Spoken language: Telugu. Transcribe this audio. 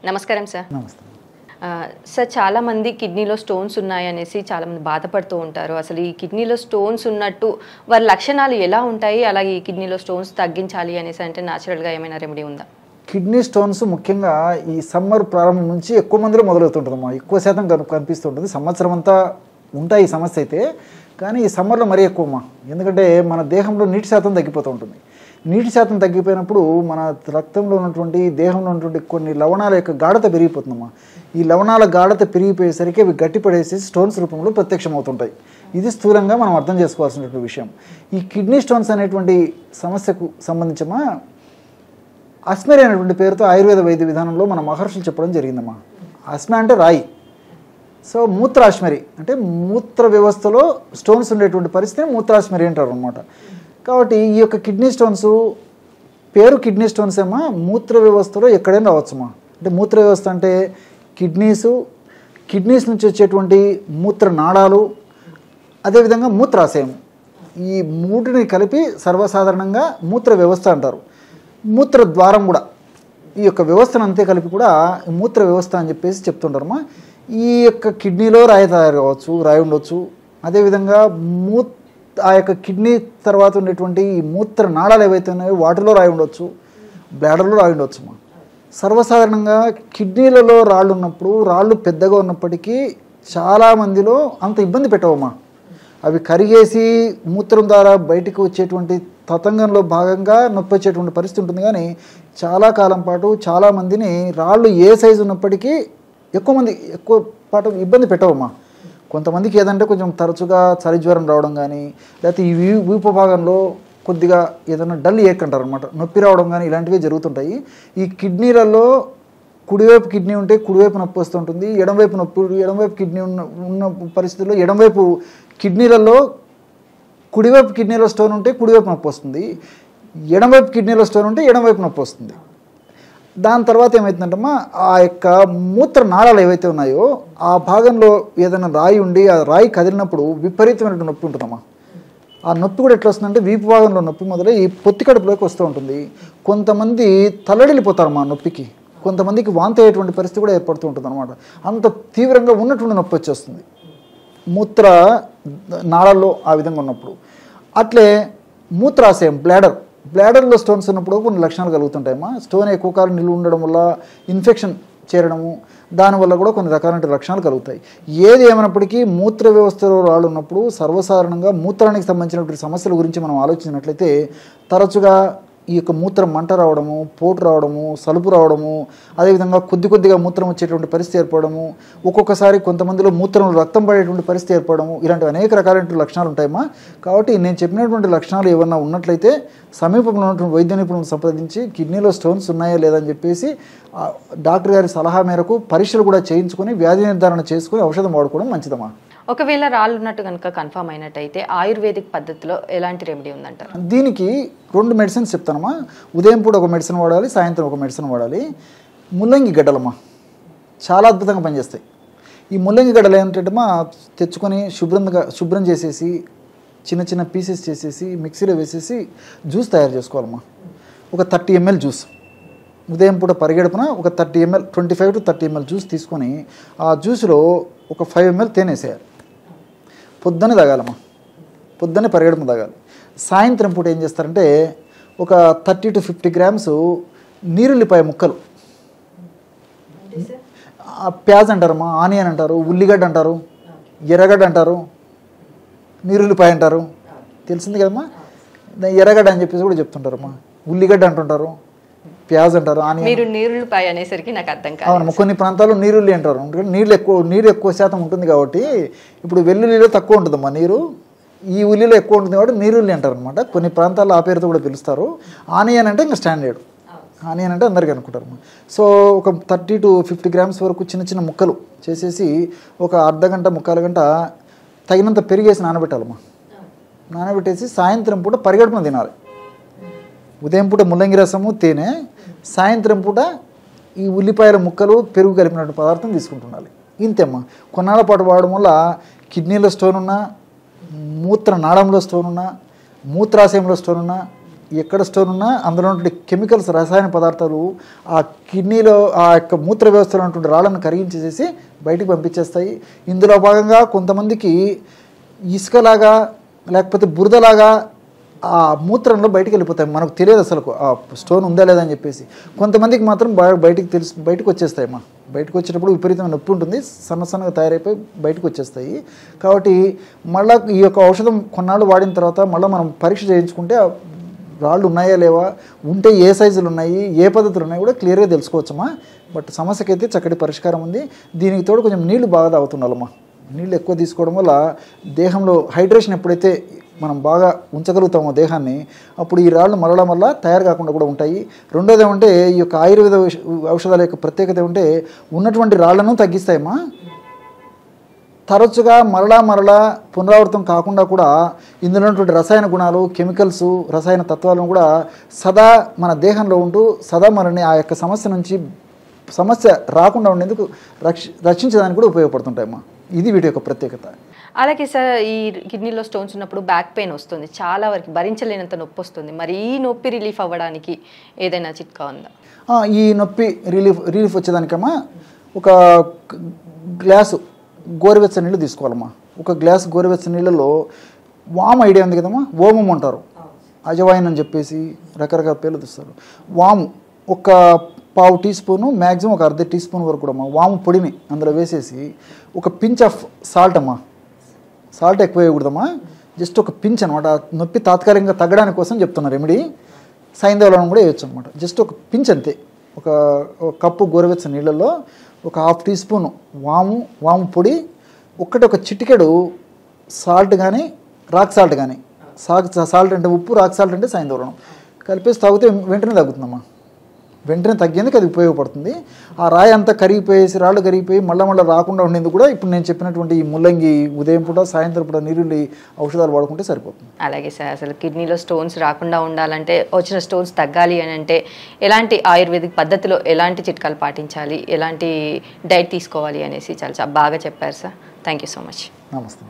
నమస్కారం సార్. నమస్తే. సార్ చాలామంది కిడ్నీలో స్టోన్స్ ఉన్నాయనేసి చాలామంది బాధపడుతూ ఉంటారు. అసలు ఈ కిడ్నీలో స్టోన్స్ ఉన్నట్టు వారి లక్షణాలు ఎలా ఉంటాయి, అలాగే ఈ కిడ్నీలో స్టోన్స్ తగ్గించాలి అనేసి అంటే న్యాచురల్గా ఏమైనా రెమెడీ ఉందా? కిడ్నీ స్టోన్స్ ముఖ్యంగా ఈ సమ్మర్ ప్రారంభం నుంచి ఎక్కువ మందిలో మొదలవుతుంటుందమ్మా. ఎక్కువ శాతం కనిపిస్తుంటుంది. సంవత్సరం అంతా ఉంటాయి ఈ సమస్య అయితే, కానీ ఈ సమ్మర్లో మరీ ఎక్కువమ్మా. ఎందుకంటే మన దేహంలో నీటి శాతం తగ్గిపోతూ ఉంటుంది. నీటి శాతం తగ్గిపోయినప్పుడు మన రక్తంలో ఉన్నటువంటి దేహంలో ఉన్నటువంటి కొన్ని లవణాల యొక్క గాఢత పెరిగిపోతుందమ్మా. ఈ లవణాల గాఢత పెరిగిపోయేసరికి అవి గట్టిపడేసి స్టోన్స్ రూపంలో ప్రత్యక్షమవుతుంటాయి. ఇది స్థూలంగా మనం అర్థం చేసుకోవాల్సినటువంటి విషయం. ఈ కిడ్నీ స్టోన్స్ అనేటువంటి సమస్యకు సంబంధించమా అస్మెరి అనేటువంటి పేరుతో ఆయుర్వేద వైద్య విధానంలో మన మహర్షులు చెప్పడం జరిగిందమ్మా. అస్మ అంటే రాయి, సో మూత్రాశ్మరి అంటే మూత్ర వ్యవస్థలో స్టోన్స్ ఉండేటువంటి పరిస్థితిని మూత్రాశ్మరి అంటారు అనమాట. కాబట్టి ఈ యొక్క కిడ్నీ స్టోన్స్ పేరు కిడ్నీ స్టోన్స్ ఏమో మూత్ర వ్యవస్థలో ఎక్కడైనా రావచ్చుమా. అంటే మూత్ర వ్యవస్థ అంటే కిడ్నీస్ నుంచి వచ్చేటువంటి మూత్ర నాళాలు, అదేవిధంగా మూత్రాశయం, ఈ మూటిని కలిపి సర్వసాధారణంగా మూత్ర వ్యవస్థ అంటారు. మూత్ర ద్వారం కూడా, ఈ యొక్క వ్యవస్థను అంతే కలిపి కూడా మూత్ర వ్యవస్థ అని చెప్పేసి చెప్తుంటారమ్మా. ఈ యొక్క కిడ్నీలో రాయి తయారు కావచ్చు, రాయి ఉండొచ్చు. అదేవిధంగా ఆ యొక్క కిడ్నీ తర్వాత ఉండేటువంటి ఈ మూత్ర నాళాలు ఏవైతే ఉన్నాయో వాటిలో రాయి ఉండొచ్చు, బ్లాడర్లో రాయి ఉండొచ్చు. సర్వసాధారణంగా కిడ్నీలలో రాళ్ళు ఉన్నప్పుడు, రాళ్ళు పెద్దగా ఉన్నప్పటికీ చాలామందిలో అంత ఇబ్బంది పెట్టవమ్మా. అవి కరిగేసి మూత్రం ద్వారా బయటకు వచ్చేటువంటి తతంగంలో భాగంగా నొప్పి వచ్చేటువంటి పరిస్థితి ఉంటుంది. కానీ చాలా కాలం పాటు చాలామందిని రాళ్ళు ఏ సైజు ఉన్నప్పటికీ ఎక్కువ పాటు ఇబ్బంది పెట్టవమ్మా. కొంతమందికి ఏదంటే కొంచెం తరచుగా చలి జ్వరం రావడం కానీ, లేకపోతే ఈ వీపు భాగంలో కొద్దిగా ఏదైనా డల్ ఏక్ అంటారు అనమాట, నొప్పి రావడం కానీ ఇలాంటివి జరుగుతుంటాయి. ఈ కిడ్నీలలో కుడివైపు కిడ్నీ ఉంటే కుడివైపు నొప్పి వస్తుంటుంది, ఎడమవైపు కిడ్నీ ఉన్న పరిస్థితుల్లో ఎడమవైపు కిడ్నీలలో కుడివైపు కిడ్నీలో స్టోన్ ఉంటే కుడివైపు నొప్పి వస్తుంది, ఎడమవైపు కిడ్నీలో స్టోన్ ఉంటే ఎడమవైపు నొప్పి వస్తుంది. దాని తర్వాత ఏమవుతుందంటమ్మా, ఆ యొక్క మూత్ర నాళాలు ఏవైతే ఉన్నాయో ఆ భాగంలో ఏదైనా రాయి ఉండి ఆ రాయి కదిలినప్పుడు విపరీతమైన నొప్పి ఉంటుందమ్మా. ఆ నొప్పి కూడా ఎట్లా వస్తుందంటే వీపు భాగంలో నొప్పి మొదలై ఈ పొత్తి కడుపులోకి వస్తూ ఉంటుంది. కొంతమంది తల్లడిల్లిపోతారమ్మా నొప్పికి, కొంతమందికి వాంతి అయ్యేటువంటి పరిస్థితి కూడా ఏర్పడుతూ ఉంటుంది అనమాట. అంత తీవ్రంగా ఉన్నటువంటి నొప్పి వచ్చేస్తుంది మూత్ర నాళాల్లో ఆ విధంగా ఉన్నప్పుడు. అట్లే మూత్రాశయం బ్లాడర్లో స్టోన్స్ ఉన్నప్పుడు కొన్ని లక్షణాలు కలుగుతుంటాయమ్మా. స్టోన్ ఎక్కువ కాలం నిలువ ఉండడం వల్ల ఇన్ఫెక్షన్ చేరడము, దానివల్ల కూడా కొన్ని రకాలైన లక్షణాలు కలుగుతాయి. ఏది ఏమైనప్పటికీ మూత్ర వ్యవస్థలో రాళ్ళు ఉన్నప్పుడు సర్వసాధారణంగా మూత్రానికి సంబంధించినటువంటి సమస్యల గురించి మనం ఆలోచించినట్లయితే తరచుగా ఈ యొక్క మూత్రం మంట రావడము, పోటు రావడము, సలుపు రావడము, అదేవిధంగా కొద్దిగా మూత్రం వచ్చేటువంటి పరిస్థితి ఏర్పడము, ఒక్కొక్కసారి కొంతమందిలో మూత్రంలో రక్తం పడేటువంటి పరిస్థితి ఏర్పడము, ఇలాంటి అనేక రకాలైన లక్షణాలు ఉంటాయమ్మా. కాబట్టి నేను చెప్పినటువంటి లక్షణాలు ఏమన్నా ఉన్నట్లయితే సమీపంలో ఉన్నటువంటి వైద్య నిపుణులను సంప్రదించి కిడ్నీలో స్టోన్స్ ఉన్నాయా లేదని చెప్పేసి డాక్టర్ గారి సలహా మేరకు పరీక్షలు కూడా చేయించుకొని వ్యాధి నిర్ధారణ చేసుకుని ఔషధం వాడుకోవడం మంచిదమ్మా. ఒకవేళ రాళ్ళు ఉన్నట్టు కనుక కన్ఫర్మ్ అయినట్టయితే ఆయుర్వేదిక్ పద్ధతిలో ఎలాంటి రెమెడీ ఉందంటారు? దీనికి 2 మెడిసిన్స్ చెప్తానమ్మా. ఉదయం పూట ఒక మెడిసిన్ వాడాలి, సాయంత్రం ఒక మెడిసిన్ వాడాలి. ముల్లంగి గడ్డలమ్మా చాలా అద్భుతంగా పనిచేస్తాయి. ఈ ముల్లంగి గడ్డలు ఏంటంటే తెచ్చుకొని శుభ్రం చేసేసి చిన్న పీసెస్ చేసేసి మిక్సీలో వేసేసి జ్యూస్ తయారు చేసుకోవాలమ్మా. ఒక 30 ml జ్యూస్ ఉదయం పూట పరిగెడుపున ఒక 25 to 30 ml జ్యూస్ తీసుకొని ఆ జ్యూస్లో ఒక 5 ml తేనేసేయాలి. పొద్దున్నే తాగాలమ్మా, పొద్దున్నే పరిగెడుపు తాగాలి. సాయంత్రం పూట ఏం చేస్తారంటే ఒక 30 to 50 grams నీరుల్లిపాయ ముక్కలు, ప్యాజ్ అంటారమ్మా, ఆనియన్ అంటారు, ఉల్లిగడ్డ అంటారు, ఎర్రగడ్డ అంటారు, నీరుల్లిపాయ అంటారు, తెలిసింది కదమ్మా. ఎర్రగడ్డ అని చెప్పేసి కూడా చెప్తుంటారమ్మా, ఉల్లిగడ్డ అంటుంటారు, ప్యాజ్ అంటారు, ఆనియన్. మీరు నీరుల్లిపాయ అనేసరికి నాకు అర్థం కాదు. అవునమ్మా, కొన్ని ప్రాంతాల్లో నీరుల్లి అంటారు. ఎందుకంటే నీరు ఎక్కువ శాతం ఉంటుంది కాబట్టి. ఇప్పుడు వెల్లుల్లిలో తక్కువ ఉంటుందమ్మా నీరు, ఈ ఉల్లిలో ఎక్కువ ఉంటుంది కాబట్టి నీరుల్లి అంటారు అనమాట. కొన్ని ప్రాంతాల్లో ఆ పేరుతో కూడా పిలుస్తారు. ఆనియన్ అంటే ఇంకా స్టాండర్డ్, ఆనియన్ అంటే అందరికీ అనుకుంటారు. సో ఒక 30 to 50 grams వరకు చిన్న ముక్కలు చేసేసి ఒక అర్ధగంట 3/4 గంట తగినంత పెరిగేసి నానబెట్టాలమ్మా. నానబెట్టేసి సాయంత్రం పూట పరిగెడుపున తినాలి. ఉదయం పూట ముల్లంగి రసము, తేనె, సాయంత్రం పూట ఈ ఉల్లిపాయల ముక్కలు, పెరుగు కలిపినటువంటి పదార్థం తీసుకుంటుండాలి. ఇంతేమ్మా. కొన్నాళ్ళ పాటు వాడడం వల్ల కిడ్నీలో స్టోన్ ఉన్నా, మూత్ర నాళంలో స్టోన్ ఉన్నా, మూత్రాశయంలో స్టోన్ ఉన్నా ఎక్కడ స్టోన్ ఉన్నా అందులో ఉన్నటువంటి కెమికల్స్, రసాయన పదార్థాలు ఆ కిడ్నీలో ఆ యొక్క మూత్ర వ్యవస్థలో ఉన్నటువంటి రాళ్ళను కరిగించేసేసి బయటికి పంపించేస్తాయి. ఇందులో భాగంగా కొంతమందికి ఇసుకలాగా లేకపోతే బురదలాగా ఆ మూత్రంలో బయటికి వెళ్ళిపోతాయి. మనకు తెలియదు అసలు ఆ స్టోన్ ఉందా లేదా అని చెప్పేసి. కొంతమందికి మాత్రం బాగా బయటకు వచ్చేస్తాయమ్మా. బయటకు వచ్చేటప్పుడు విపరీతమైన నొప్పి ఉంటుంది, సన్నగా తయారైపోయి బయటకు వచ్చేస్తాయి. కాబట్టి మళ్ళీ ఈ యొక్క ఔషధం కొన్నాళ్ళు వాడిన తర్వాత మళ్ళీ మనం పరీక్ష చేయించుకుంటే రాళ్ళు ఉన్నాయా లేవా, ఉంటే ఏ సైజులు ఉన్నాయి, ఏ పద్ధతులు ఉన్నాయి కూడా క్లియర్గా తెలుసుకోవచ్చమ్మా. బట్ సమస్యకైతే చక్కటి పరిష్కారం ఉంది. దీనికి తోడు కొంచెం నీళ్లు బాగా తాగుతుండాలమ్మా. నీళ్ళు ఎక్కువ తీసుకోవడం వల్ల దేహంలో హైడ్రేషన్ ఎప్పుడైతే మనం బాగా ఉంచగలుగుతామో దేహాన్ని, అప్పుడు ఈ రాళ్ళు మళ్ళా తయారు కాకుండా కూడా ఉంటాయి. రెండోది ఏమంటే ఈ యొక్క ఆయుర్వేద ఔషధాల యొక్క ప్రత్యేకత ఏమంటే ఉన్నటువంటి రాళ్లను తగ్గిస్తాయమ్మా. తరచుగా మరలా పునరావృతం కాకుండా కూడా ఇందులో ఉన్నటువంటి రసాయన గుణాలు, కెమికల్స్, రసాయన తత్వాలను కూడా సదా మన దేహంలో ఉంటూ సదా మనల్ని ఆ యొక్క సమస్య రాకుండా ఉండేందుకు రక్షించడానికి కూడా ఉపయోగపడుతుంటాయమ్మా. ఇది వీటి యొక్క ప్రత్యేకత. అలాగే సార్, ఈ కిడ్నీలో స్టోన్స్ ఉన్నప్పుడు బ్యాక్ పెయిన్ వస్తుంది, చాలా వరకు భరించలేనంత నొప్పి వస్తుంది. మరి ఈ నొప్పి రిలీఫ్ అవ్వడానికి ఏదైనా చిట్కా ఉందా? ఈ నొప్పి రిలీఫ్ వచ్చేదానికమ్మా ఒక గ్లాసు గోరువెచ్చని నీళ్ళు తీసుకోవాలమ్మా. ఒక గ్లాసు గోరువెచ్చని నీళ్ళలో వాము ఐడియా ఉంది కదమ్మా, ఓమం అంటారు, అజవాయిన్ అని చెప్పేసి రకరకాల పేర్లు తీస్తారు. వాము ఒక పావు టీ స్పూను, మ్యాక్సిమం ఒక అర్ధ టీ స్పూన్ వరకు కూడా వాము పొడిని అందులో వేసేసి ఒక పించ్ ఆఫ్ సాల్ట్ అమ్మా. సాల్ట్ ఎక్కువ వేయకూడదమ్మా, జస్ట్ ఒక పించ్ అనమాట. నొప్పి తాత్కాలికంగా తగ్గడానికి కోసం చెప్తున్నా రెమెడీ. సైంధవలను కూడా వేయచ్చు అనమాట. జస్ట్ ఒక పించ్ అంతే. ఒక కప్పు గోరువెచ్చని నీళ్ళల్లో ఒక హాఫ్ టీ స్పూన్ వాము పొడి, ఒక చిటికెడు సాల్ట్ కానీ రాక్ సాల్ట్ కానీ, సాల్ట్ అంటే ఉప్పు, రాక్ సాల్ట్ అంటే సైంధవలం కలిపేసి తాగితే వెంటనే తగ్గుతుందమ్మా. వెంటనే తగ్గేందుకు అది ఉపయోగపడుతుంది. ఆ రాయి అంతా కరిగిపోయేసి రాళ్ళు కరిగిపోయి మళ్ళీ రాకుండా ఉండేందుకు కూడా ఇప్పుడు నేను చెప్పినటువంటి ఈ ముల్లంగి ఉదయం పూట, సాయంత్రం పూట నీరుల్లి ఔషధాలు వాడుకుంటే సరిపోతుంది. అలాగే సార్, అసలు కిడ్నీలో స్టోన్స్ రాకుండా ఉండాలంటే, వచ్చిన స్టోన్స్ తగ్గాలి అని అంటే ఎలాంటి ఆయుర్వేదిక్ పద్ధతిలో ఎలాంటి చిట్కాలు పాటించాలి, ఎలాంటి డైట్ తీసుకోవాలి అనేసి చాలా బాగా చెప్పారు sir. Thank you so much. నమస్తే.